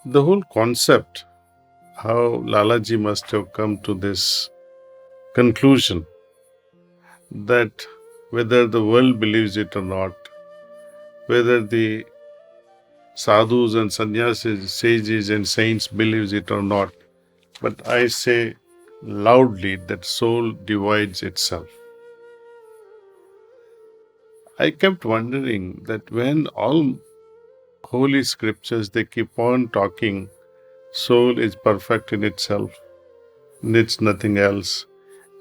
The whole concept, how Lalaji must have come to this conclusion that whether the world believes it or not, whether the sadhus and sannyasis, sages and saints believes it or not, but I say loudly that soul divides itself. I kept wondering that when all holy scriptures they keep on talking, soul is perfect in itself, needs nothing else,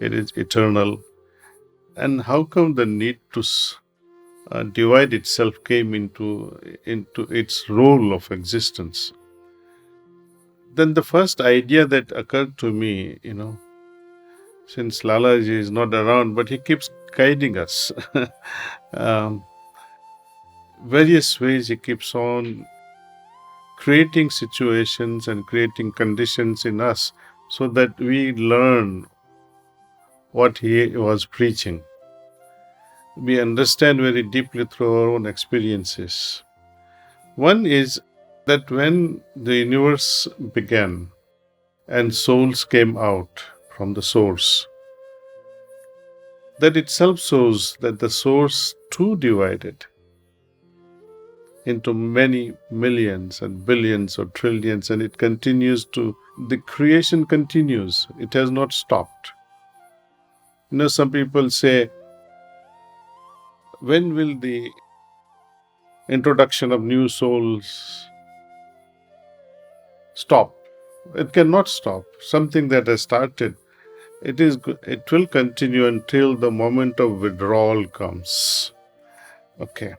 it is eternal, and how come the need to divide itself came into its role of existence? Then the first idea that occurred to me, since Lalaji is not around, but he keeps guiding us. um, Various ways he keeps on creating situations and creating conditions in us so that we learn what he was preaching. We understand very deeply through our own experiences. One is that when the universe began and souls came out from the source, that itself shows that the source too divided into many millions and billions or trillions, and it continues to, the creation continues, it has not stopped. Some people say, when will the introduction of new souls stop? It cannot stop. Something that has started, it will continue until the moment of withdrawal comes. Okay.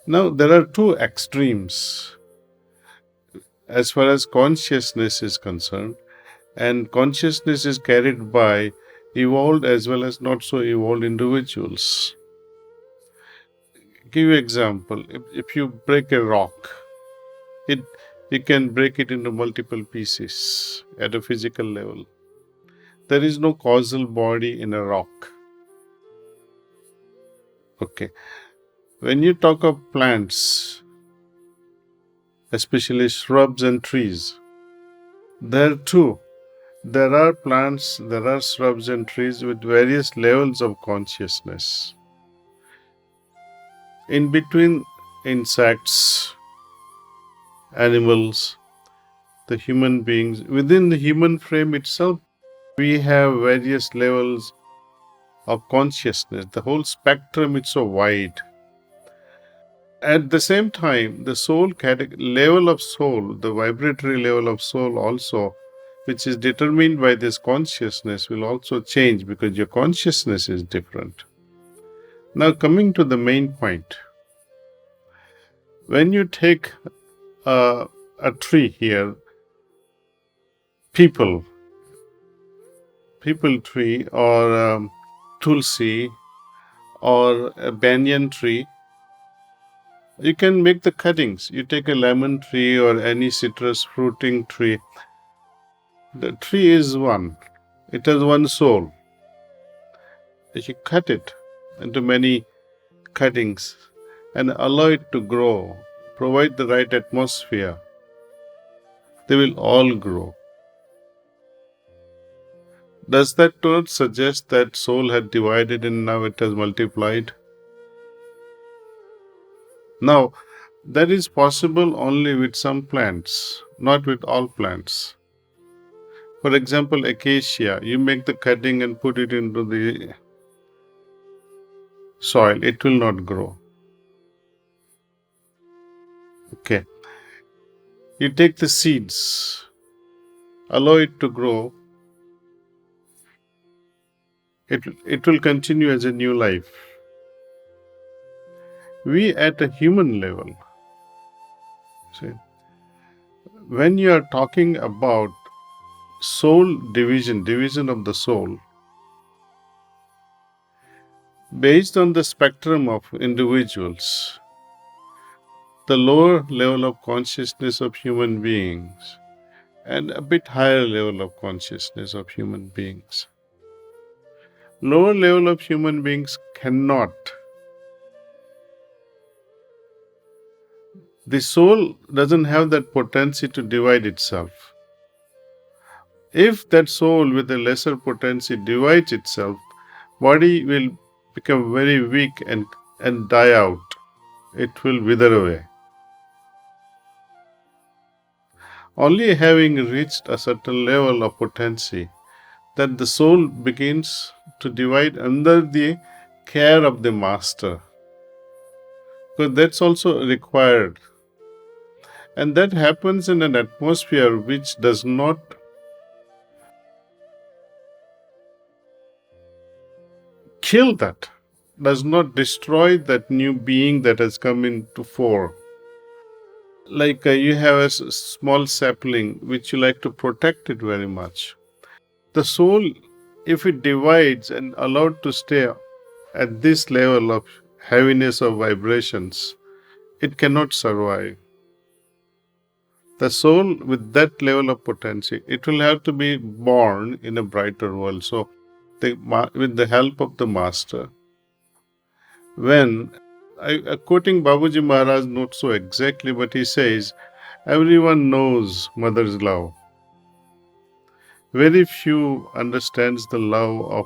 Now there are two extremes as far as consciousness is concerned, and consciousness is carried by evolved as well as not so evolved individuals. Give you an example. If you break a rock, you can break it into multiple pieces at a physical level. There is no causal body in a rock. Okay. When you talk of plants, especially shrubs and trees, there too, there are plants, there are shrubs and trees with various levels of consciousness. In between insects, animals, the human beings, within the human frame itself, we have various levels of consciousness. The whole spectrum is so wide. At the same time, the level of soul, the vibratory level of soul also, which is determined by this consciousness, will also change because your consciousness is different. Now, coming to the main point, when you take a tree here, people tree or tulsi or a banyan tree, you can make the cuttings. You take a lemon tree or any citrus fruiting tree. The tree is one. It has one soul. If you cut it into many cuttings and allow it to grow, provide the right atmosphere, they will all grow. Does that not suggest that soul had divided and now it has multiplied? Now, that is possible only with some plants, not with all plants. For example, acacia, you make the cutting and put it into the soil, it will not grow. Okay. You take the seeds, allow it to grow, it will continue as a new life. We at a human level, see, when you are talking about soul division of the soul, based on the spectrum of individuals, the lower level of consciousness of human beings and a bit higher level of consciousness of human beings. Lower level of human beings cannot The soul doesn't have that potency to divide itself. If that soul with a lesser potency divides itself, body will become very weak and die out. It will wither away. Only having reached a certain level of potency that the soul begins to divide under the care of the master. Because that's also required. And that happens in an atmosphere which does not kill that, does not destroy that new being that has come into fore. Like you have a small sapling which you like to protect it very much. The soul, if it divides and allowed to stay at this level of heaviness of vibrations, it cannot survive. The soul with that level of potency, it will have to be born in a brighter world. So, with the help of the master, when quoting Babuji Maharaj, not so exactly, but he says, everyone knows mother's love. Very few understands the love of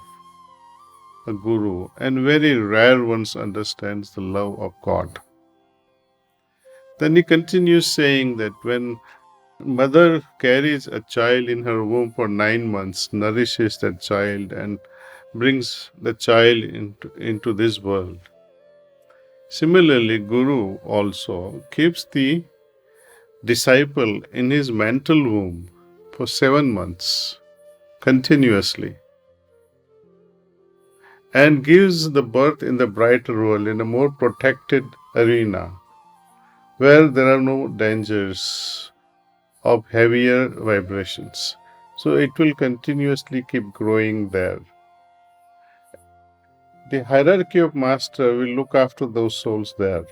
a guru, and very rare ones understands the love of God. Then he continues saying that when mother carries a child in her womb for 9 months, nourishes that child and brings the child into this world. Similarly, Guru also keeps the disciple in his mental womb for 7 months continuously and gives the birth in the brighter world in a more protected arena where there are no dangers of heavier vibrations. So it will continuously keep growing there. The hierarchy of master will look after those souls there.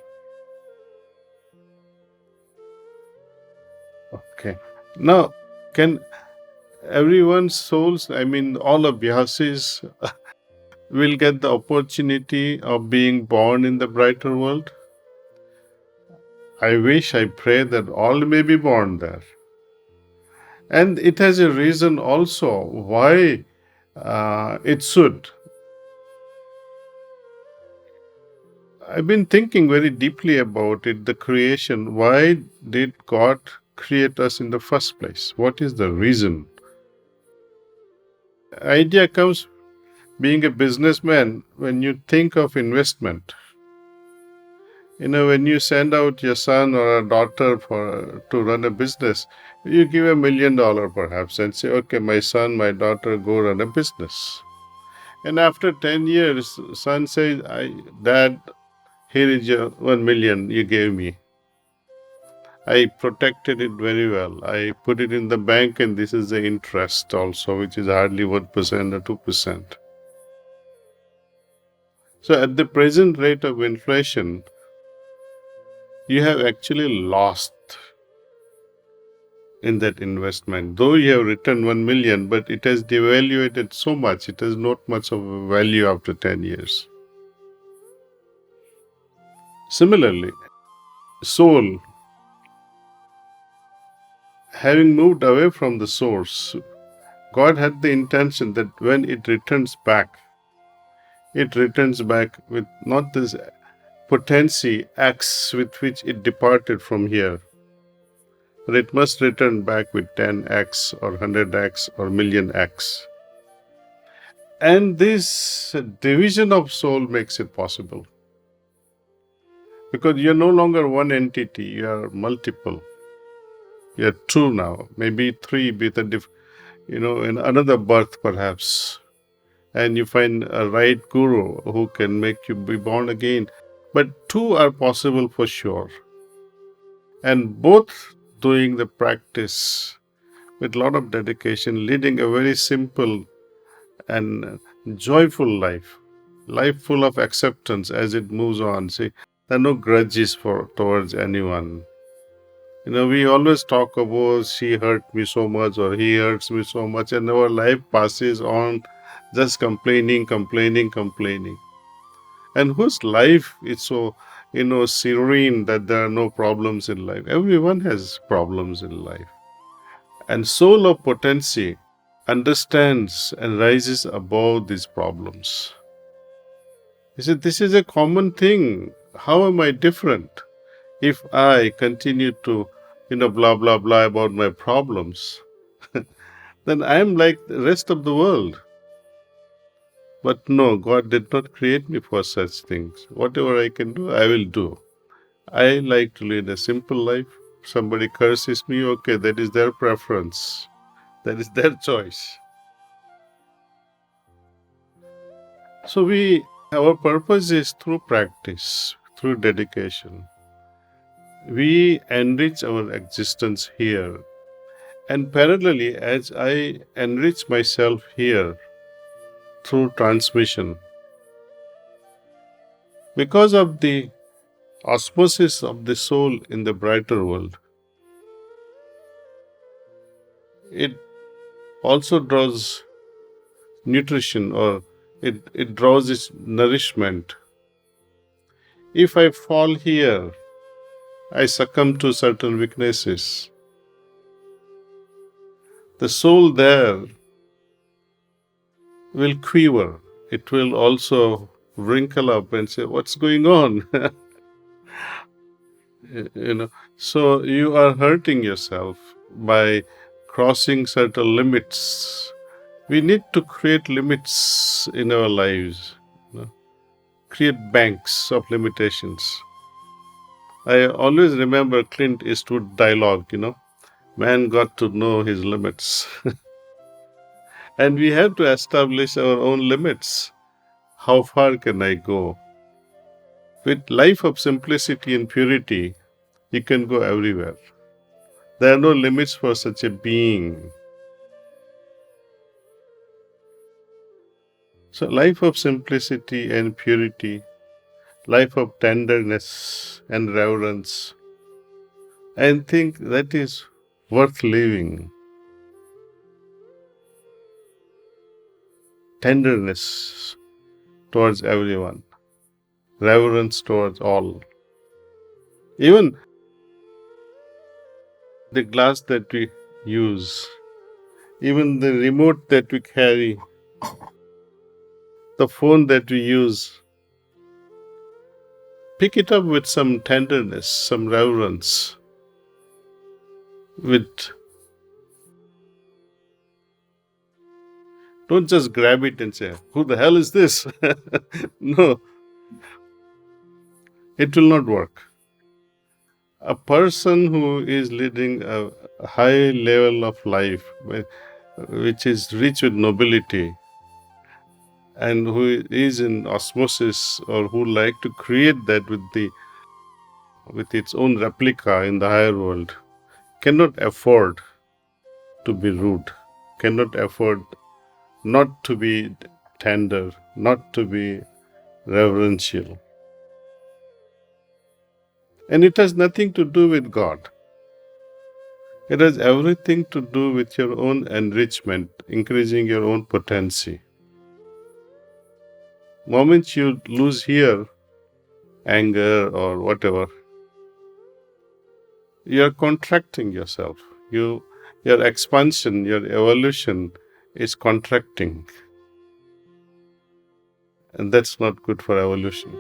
Okay. Now, can everyone's souls, I mean, all abhyasis, will get the opportunity of being born in the brighter world? I wish, I pray that all may be born there. And it has a reason also why it should. I've been thinking very deeply about it, the creation. Why did God create us in the first place? What is the reason? Idea comes being a businessman when you think of investment. When you send out your son or a daughter to run a business, you give $1 million perhaps and say, okay, my son, my daughter, go run a business. And after 10 years, son says, Dad, here is your 1 million you gave me. I protected it very well. I put it in the bank and this is the interest also, which is hardly 1% or 2%. So at the present rate of inflation, you have actually lost in that investment. Though you have returned 1 million, but it has devaluated so much, it has not much of a value after 10 years. Similarly, soul, having moved away from the source, God had the intention that when it returns back with not this potency X with which it departed from here, but it must return back with 10x or 100x or million x. And this division of soul makes it possible. Because you're no longer one entity, you are multiple. You're two now, maybe three with in another birth perhaps. And you find a right guru who can make you be born again. But two are possible for sure. And both doing the practice with a lot of dedication, leading a very simple and joyful life full of acceptance as it moves on. See, there are no grudges towards anyone. We always talk about she hurt me so much or he hurts me so much, and our life passes on just complaining. And whose life is so, serene that there are no problems in life. Everyone has problems in life. And soul of potency understands and rises above these problems. He said, this is a common thing. How am I different? If I continue to, blah, blah, blah about my problems, then I am like the rest of the world. But no, God did not create me for such things. Whatever I can do, I will do. I like to lead a simple life. Somebody curses me, okay, that is their preference. That is their choice. So our purpose is through practice, through dedication. We enrich our existence here. And parallelly, as I enrich myself here through transmission, because of the osmosis of the soul in the brighter world, it also draws nutrition, or it draws its nourishment. If I fall here, I succumb to certain weaknesses. The soul there will quiver. It will also wrinkle up and say, what's going on? So you are hurting yourself by crossing certain limits. We need to create limits in our lives, create banks of limitations. I always remember Clint Eastwood dialogue, man got to know his limits. And we have to establish our own limits. How far can I go? With life of simplicity and purity, you can go everywhere. There are no limits for such a being. So life of simplicity and purity, life of tenderness and reverence, I think that is worth living. Tenderness towards everyone, reverence towards all. Even the glass that we use, even the remote that we carry, the phone that we use, pick it up with some tenderness, some reverence, don't just grab it and say, who the hell is this? No, it will not work. A person who is leading a high level of life, which is rich with nobility, and who is in osmosis, or who like to create that with its own replica in the higher world, cannot afford to be rude, cannot afford not to be tender, not to be reverential. And it has nothing to do with God. It has everything to do with your own enrichment, increasing your own potency. Moment you lose here, anger or whatever, you are contracting yourself. Your expansion, your evolution is contracting. And that's not good for evolution.